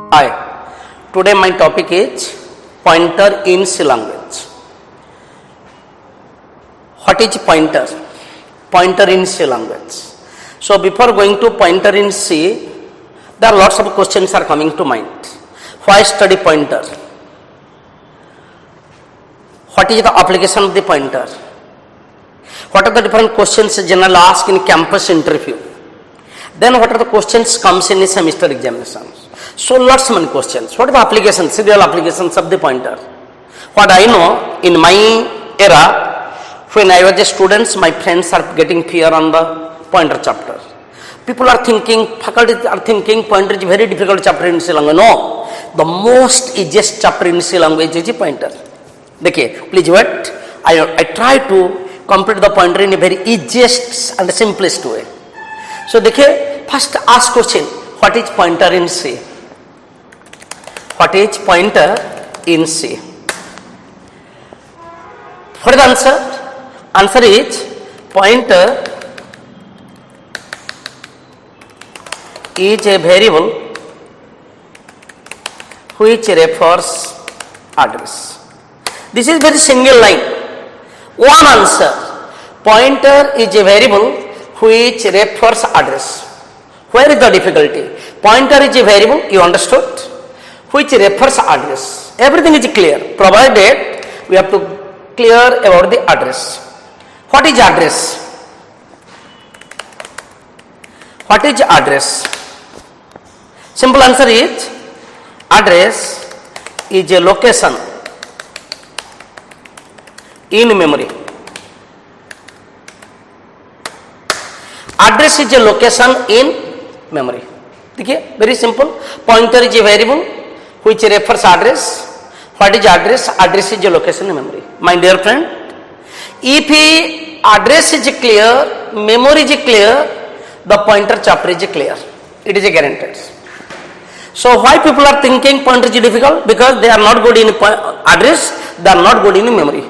Hi, today my topic is pointer in C language. What is pointer? Pointer in C language. So before going to pointer in C, there are lots of questions are coming to mind. Why study pointer? What is the application of the pointer? What are the different questions generally asked in campus interview? Then what are the questions comes in the semester examinations? So lots many questions. What are the applications, serial applications of the pointer? What I know, in my era, when I was a student, my friends are getting fear on the pointer chapter. People are thinking, faculty are thinking pointer is very difficult chapter in C language. No, the most easiest chapter in C language is pointer. Okay, please wait. I try to complete the pointer in a very easiest and simplest way. So first ask question, what is pointer in C? What is pointer in C? What is the answer? Answer is pointer is a variable which refers address. This is very single line. One answer. Pointer is a variable which refers address. Where is the difficulty? Pointer is a variable, you understood, which refers address. Everything is clear, provided we have to clear about the address. What is address? What is address? Simple answer is address is a location in memory. Address is a location in memory. Okay? Very simple. Pointer is a variable which refers address. What is address? Address is a location in memory. My dear friend, if address is clear, memory is clear, the pointer chapter is clear. It is a guaranteed. So why people are thinking pointer is difficult? Because they are not good in address, they are not good in memory.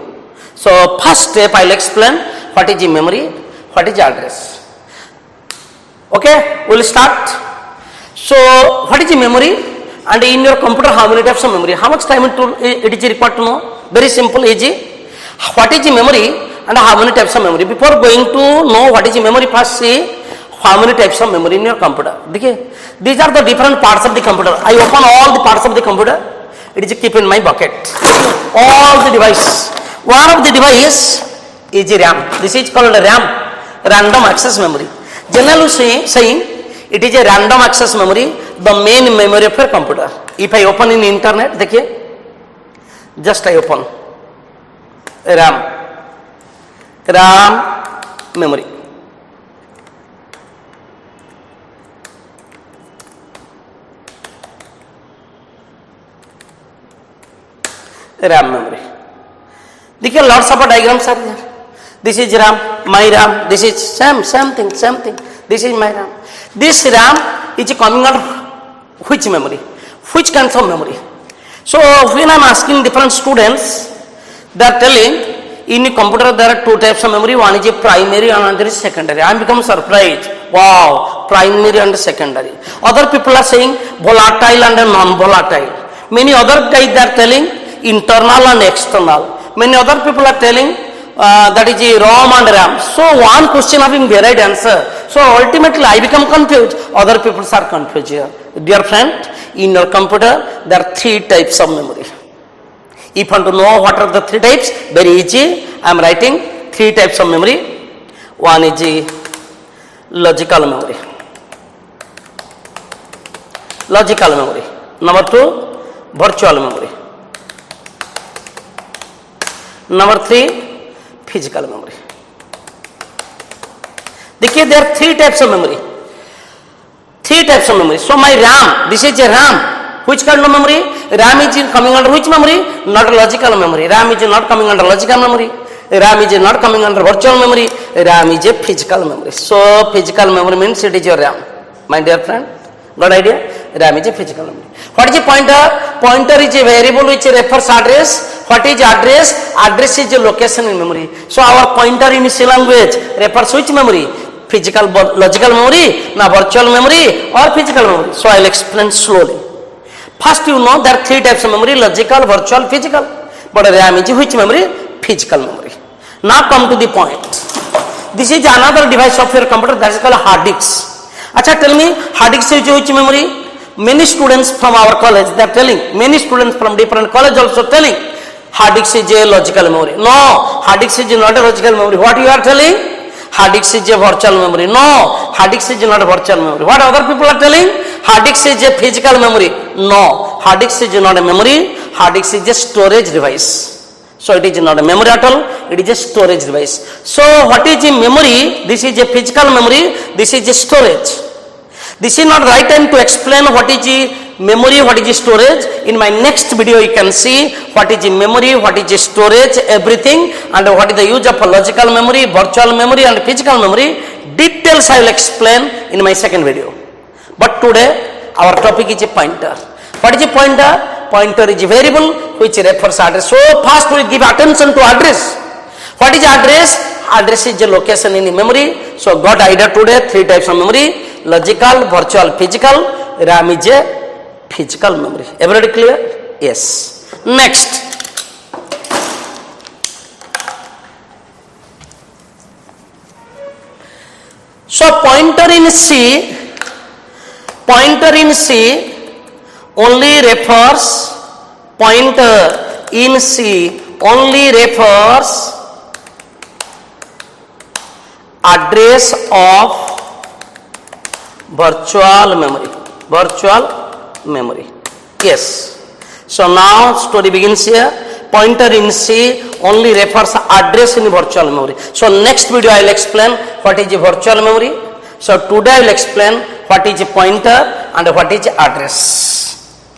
So first step I will explain what is memory, what is address. Okay, we will start. So what is memory? And in your computer, how many types of memory? How much time it is required to know? Very simple, easy. What is memory and how many types of memory? Before going to know what is memory, first see how many types of memory in your computer. Okay? These are the different parts of the computer. I open all the parts of the computer. It is keep in my bucket. All the device. One of the device is RAM. This is called RAM, random access memory. Generally saying, it is a random access memory, the main memory of your computer. If I open in internet, just I open RAM memory. RAM memory. Lots of diagrams are there. This is RAM, my RAM, this is same thing. This is my RAM. This RAM is coming under which memory? Which kinds of memory? So when I am asking different students, they are telling in a computer there are two types of memory. One is a primary and another is secondary. I am become surprised. Wow, primary and secondary. Other people are saying volatile and non-volatile. Many other guys they are telling internal and external. Many other people are telling that is a ROM and RAM. So one question having varied answer. So ultimately I become confused. Other people are confused here. Dear friend, in your computer there are three types of memory. If you want to know what are the three types, very easy. I am writing three types of memory. One is a logical memory. Logical memory. Number two, virtual memory. Number three, physical memory. There are three types of memory. Three types of memory. So my RAM, this is a RAM. Which kind of memory? RAM is coming under which memory? Not logical memory. RAM is not coming under logical memory. RAM is not coming under virtual memory. RAM is a physical memory. So physical memory means it is your RAM. My dear friend, got idea? RAM is a physical memory. What is a pointer? Pointer is a variable which refers address. What is address? Address is a location in memory. So our pointer in C language refers which memory? Physical, logical memory, na virtual memory or physical memory. So I will explain slowly. First you know there are three types of memory: logical, virtual, physical. But RAM is which memory? Physical memory. Now come to the point. This is another device of your computer that is called hard disk. Acha, tell me, hard disk is which memory? Many students from our college, they are telling, many students from different college also telling, hard disk is a logical memory. No, hard disk is not a logical memory. What you are telling? Hard disk is a virtual memory. No, hard disk is not a virtual memory. What other people are telling? Hard disk is a physical memory. No, hard disk is not a memory. Hard disk is a storage device. So it is not a memory at all. It is a storage device. So what is a memory? This is a physical memory. This is a storage. This is not right time to explain what is the memory, what is the storage. In my next video you can see what is the memory, what is the storage, everything, and what is the use of logical memory, virtual memory and physical memory. Details I will explain in my second video. But today our topic is a pointer. What is a pointer? Pointer is a variable which refers address. So first we give attention to address. What is address? Address is a location in memory. So got idea today, three types of memory: logical, virtual, physical. RAM is a physical memory. Everybody clear? Yes. Next. So pointer in C only refers, pointer in C only refers address of virtual memory. Yes. So now story begins here. Pointer in C only refers address in virtual memory. So next video I will explain what is a virtual memory. So today I will explain what is a pointer and what is address.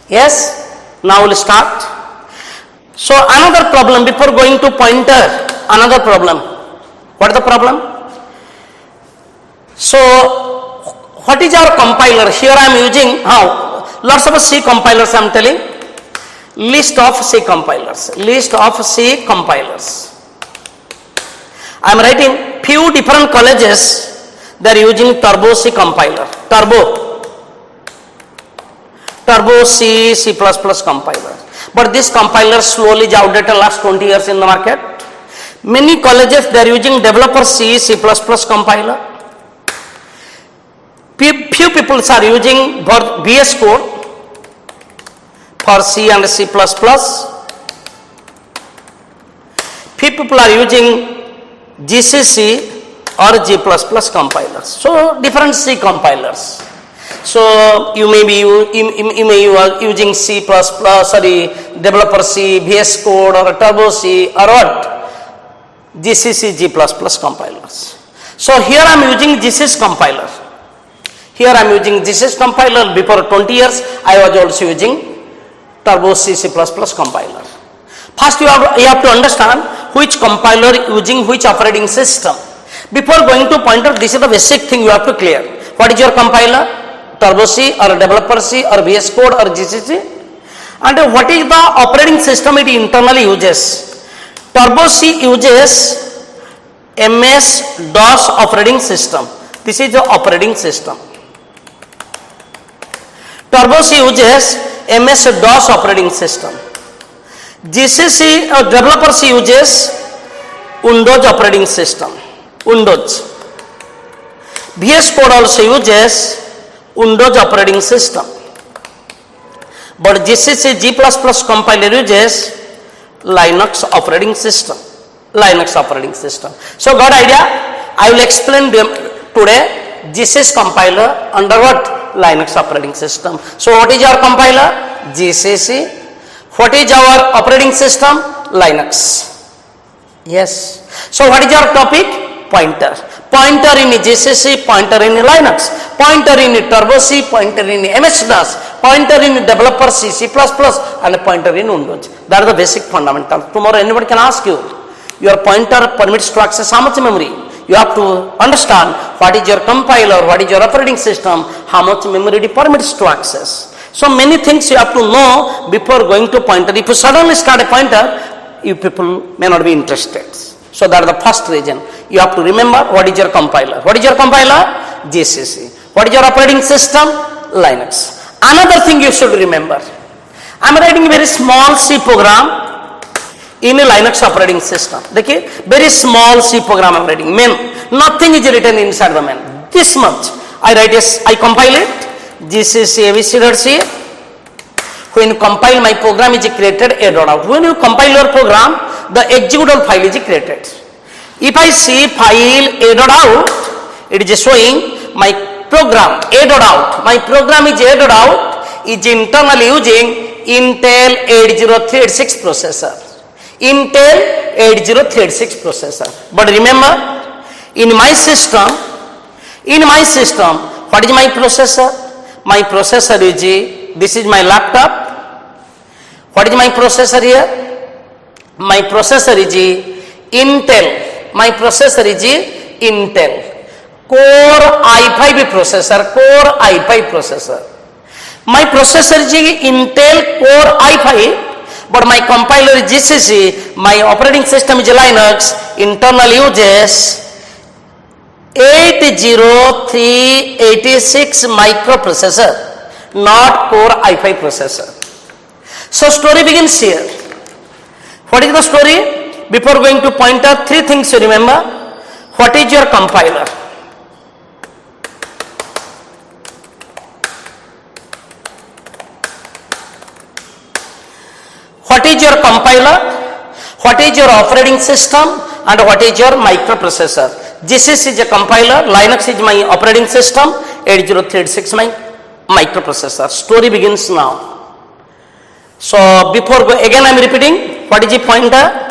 Yes. Now we will start. So another problem before going to pointer. Another problem. What is the problem? So what is our compiler? Here I am using lots of C compilers I am telling. List of C compilers. List of C compilers. I am writing few different colleges, they are using Turbo C compiler. Turbo C, C++ compiler. But this compiler slowly is outdated last 20 years in the market. Many colleges they are using developer C, C++ compiler. Few people are using VS Code for C and C++. Few people are using GCC or G++ compilers. So different C compilers. So you may be using C++, developer C, VS Code or Turbo C or what? GCC, G++ compilers. So here I am using GCC compiler. Here I am using GCC compiler. Before 20 years I was also using Turbo C, C++ compiler. First you have to understand which compiler using which operating system. Before going to pointer, this is the basic thing you have to clear. What is your compiler? Turbo C or developer C or VS Code or GCC? And what is the operating system it internally uses? Turbo C uses MS-DOS operating system. This is the operating system. Turbo C uses MS-DOS operating system. GCC or developer C uses Windows operating system. Windows. VS Code also uses Windows operating system. But GCC G++ compiler uses Linux operating system. So got idea? I will explain them today. GCC compiler under what? Linux operating system. So what is our compiler? GCC. What is our operating system? Linux. Yes. So what is our topic? Pointer. Pointer in GCC, pointer in Linux, pointer in Turbo C, pointer in MS-DOS, pointer in developer C, C++, and pointer in Windows. That is the basic fundamental. Tomorrow anybody can ask you, your pointer permits to access how much memory? You have to understand what is your compiler, what is your operating system, how much memory it permits to access. So many things you have to know before going to pointer. If you suddenly start a pointer, you people may not be interested. So that is the first reason. You have to remember what is your compiler. What is your compiler? GCC. What is your operating system? Linux. Another thing you should remember. I am writing a very small C program in a Linux operating system. देखिए, very small C program I am writing. Main, nothing is written inside the main. This much. I write this, I compile it. This is ABC.C. When you compile my program is created a.out. When you compile your program, the executable file is created. If I see file a.out, it is showing my program a.out. My program is a.out is internally using Intel 80386 processor. Intel 80386 processor. But remember, in my system, what is my processor? My processor is, this is my laptop. What is my processor here? My processor is Intel. My processor is Intel. Core i5 processor. Core i5 processor. My processor is Intel Core i5, but my compiler is GCC. My operating system is Linux. Internal uses 80386 microprocessor, not Core i5 processor. So story begins here. What is the story? Before going to pointer, three things you remember. What is your compiler? What is your compiler? What is your operating system? And what is your microprocessor? GCC is a compiler, Linux is my operating system, 80386 my microprocessor. Story begins now. So before again I am repeating, what is the pointer?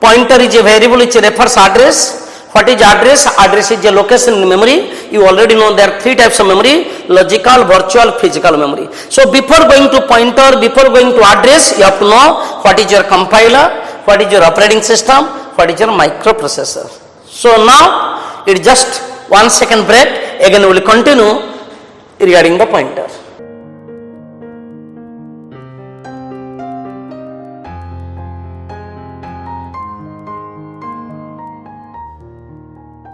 Pointer is a variable which refers address. What is address? Address is a location in memory. You already know there are three types of memory: logical, virtual, physical memory. So before going to pointer, before going to address, you have to know what is your compiler, what is your operating system, what is your microprocessor. So now it is just 1 second break. Again we will continue regarding the pointer.